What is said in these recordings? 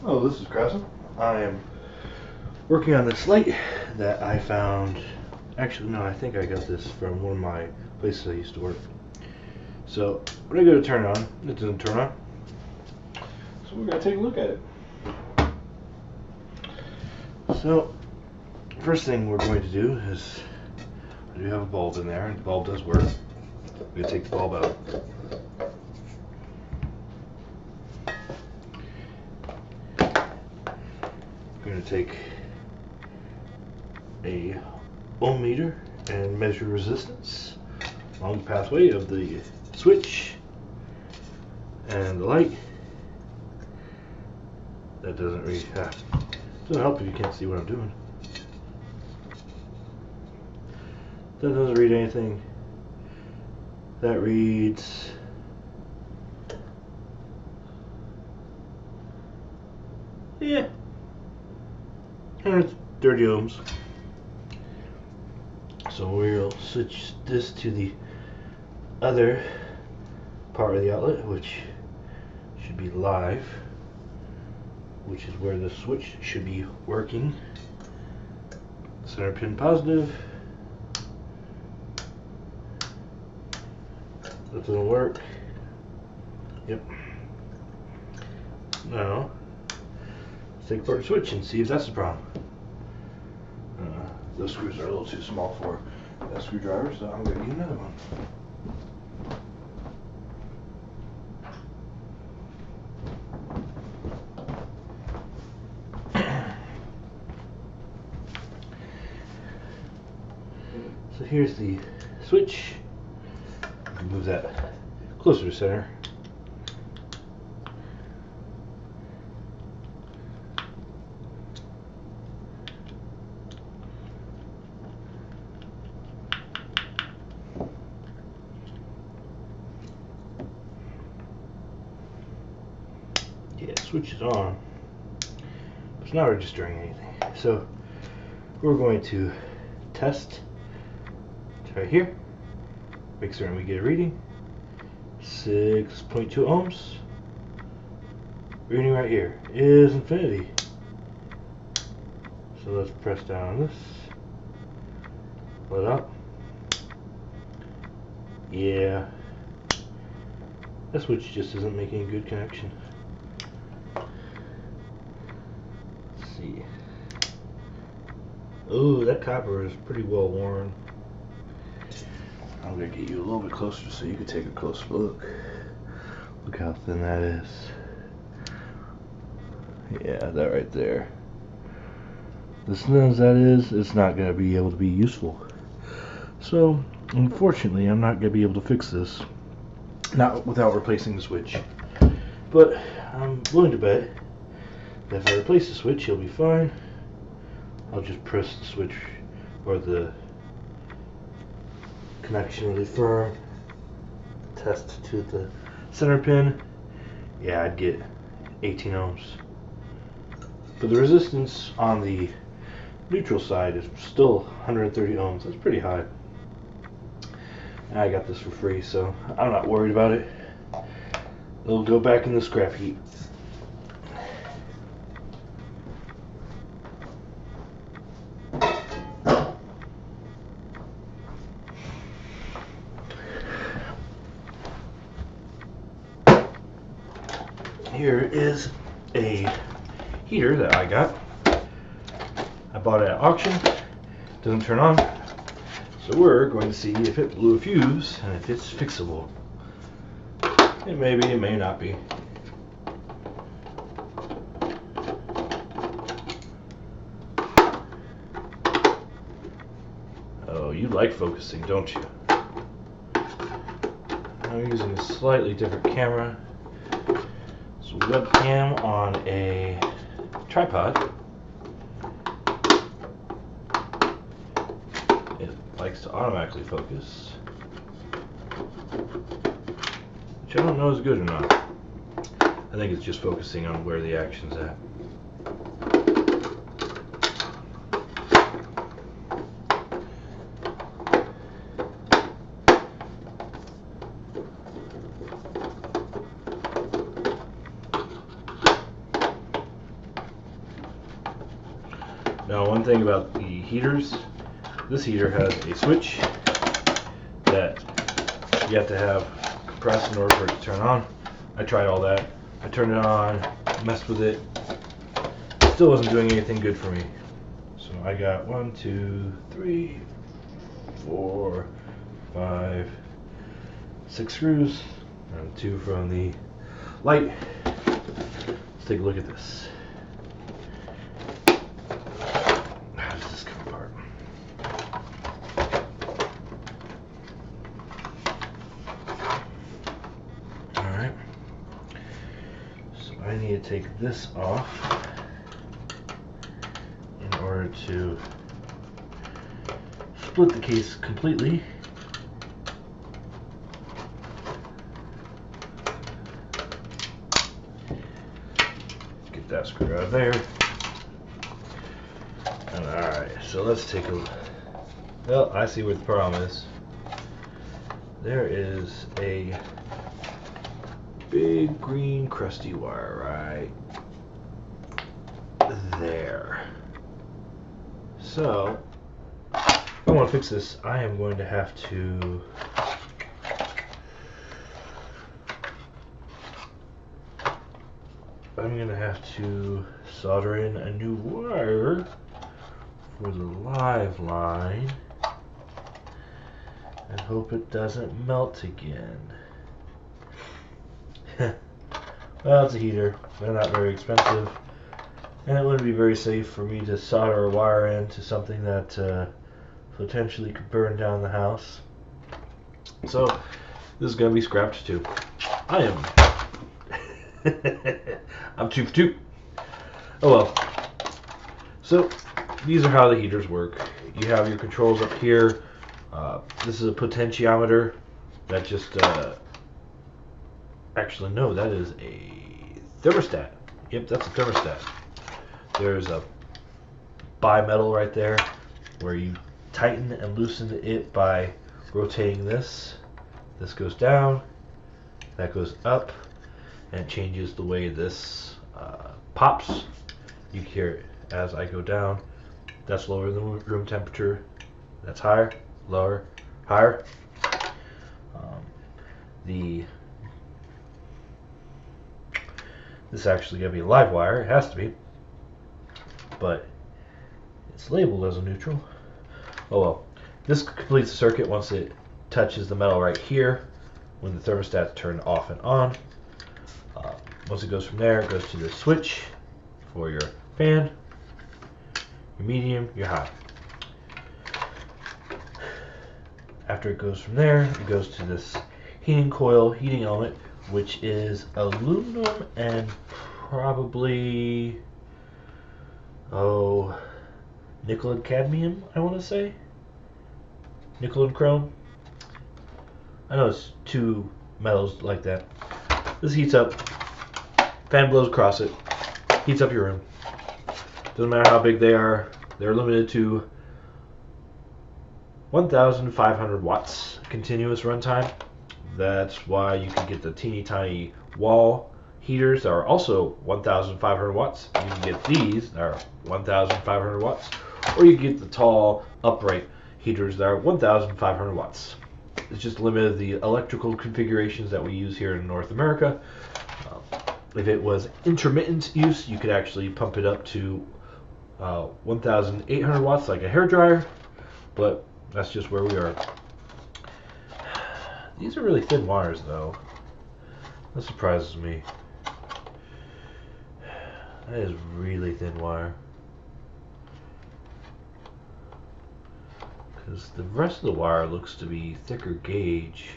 Hello, this is Krasno. I am working on this light that I found. Actually, no, I think I got this from one of my places I used to work. So when I go to turn it on, it doesn't turn on. So we're going to take a look at it. So first thing we're going to do is, I do have a bulb in there, and the bulb does work. We're going to take the bulb out. We're going to take a ohm meter and measure resistance along the pathway of the switch and the light. That doesn't really doesn't help if you can't see what I'm doing. That doesn't read anything. That reads yeah, 130 ohms. So we'll switch this to the other part of the outlet, which should be live, which is where the switch should be working. Center pin positive. That doesn't work. Yep. Now let's take apart the switch and see if that's the problem. Those screws are a little too small for that screwdriver, so I'm going to need another one. So here's the switch. Move that closer to center. Yeah, switch is on. It's not registering anything. So we're going to test right here. Make certain we get a reading. 6.2 ohms. Reading right here is infinity. So let's press down on this. Pull it up. Yeah. That switch just isn't making a good connection. Let's see. Oh, that copper is pretty well worn. I'm going to get you a little bit closer so you can take a closer look. Look how thin that is. Yeah, that right there. As thin as that is, it's not going to be able to be useful. So, unfortunately, I'm not going to be able to fix this. Not without replacing the switch. But I'm willing to bet that if I replace the switch, it'll be fine. I'll just press the switch or the connection really firm. Test to the center pin. Yeah, I'd get 18 ohms. But the resistance on the neutral side is still 130 ohms. That's pretty high. And I got this for free, so I'm not worried about it. It'll go back in the scrap heap. Here is a heater that I got. I bought it at auction. Doesn't turn on. So we're going to see if it blew a fuse and if it's fixable. It may be, it may not be. Oh, you like focusing, don't you? I'm using a slightly different camera. It's a webcam on a tripod. It likes to automatically focus, which I don't know is good or not. I think it's just focusing on where the action's at. Now, one thing about the heaters, this heater has a switch that you have to have compressed in order for it to turn on. I tried all that. I turned it on, messed with it. Still wasn't doing anything good for me. So I got 1, 2, 3, 4, 5, 6 screws, and 2 from the light. Let's take a look at this. How does this come apart? Alright. So I need to take this off in order to split the case completely. Get that screw out of there. Alright, so let's take a look. Well, I see what the problem is. There is a big green crusty wire right there. So, if I want to fix this, I am going to have to solder in a new wire for the live line and hope it doesn't melt again. Well, it's a heater. They're not very expensive, and it wouldn't be very safe for me to solder a wire into something that potentially could burn down the house. So this is going to be scrapped too. I am I'm 2 for 2. Oh well. So these are how the heaters work. You have your controls up here. This is a potentiometer that just actually no, that is a thermostat. Yep, that's a thermostat. There's a bimetal right there where you tighten and loosen it by rotating this. This goes down, that goes up, and it changes the way this pops. You can hear it as I go down. That's lower than room temperature. That's higher, lower, higher. This is actually going to be a live wire. It has to be, but it's labeled as a neutral. Oh well. This completes the circuit once it touches the metal right here when the thermostat's turned off and on. Once it goes from there, it goes to the switch for your fan, your medium, your high. After it goes from there, it goes to this heating coil, heating element, which is aluminum and probably, nickel and cadmium, I want to say. Nickel and chrome. I know it's 2 metals like that. This heats up, fan blows across it, heats up your room. Doesn't matter how big they are, they're limited to 1,500 watts continuous runtime. That's why you can get the teeny tiny wall heaters that are also 1,500 watts. You can get these that are 1,500 watts, or you can get the tall upright heaters that are 1,500 watts. It's just limited to the electrical configurations that we use here in North America. If it was intermittent use, you could actually pump it up to 1,800 watts like a hairdryer, but that's just where we are. These are really thin wires though. That surprises me. That is really thin wire. Because the rest of the wire looks to be thicker gauge,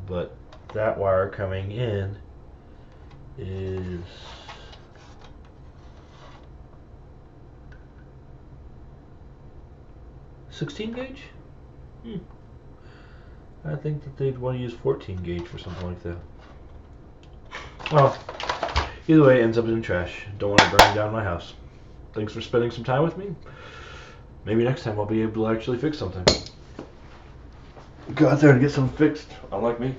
but that wire coming in is (16 gauge? I think that they'd want to use 14 gauge for something like that. Well, either way, it ends up in the trash. Don't want to burn down my house. Thanks for spending some time with me. Maybe next time I'll be able to actually fix something. Go out there and get something fixed, unlike me.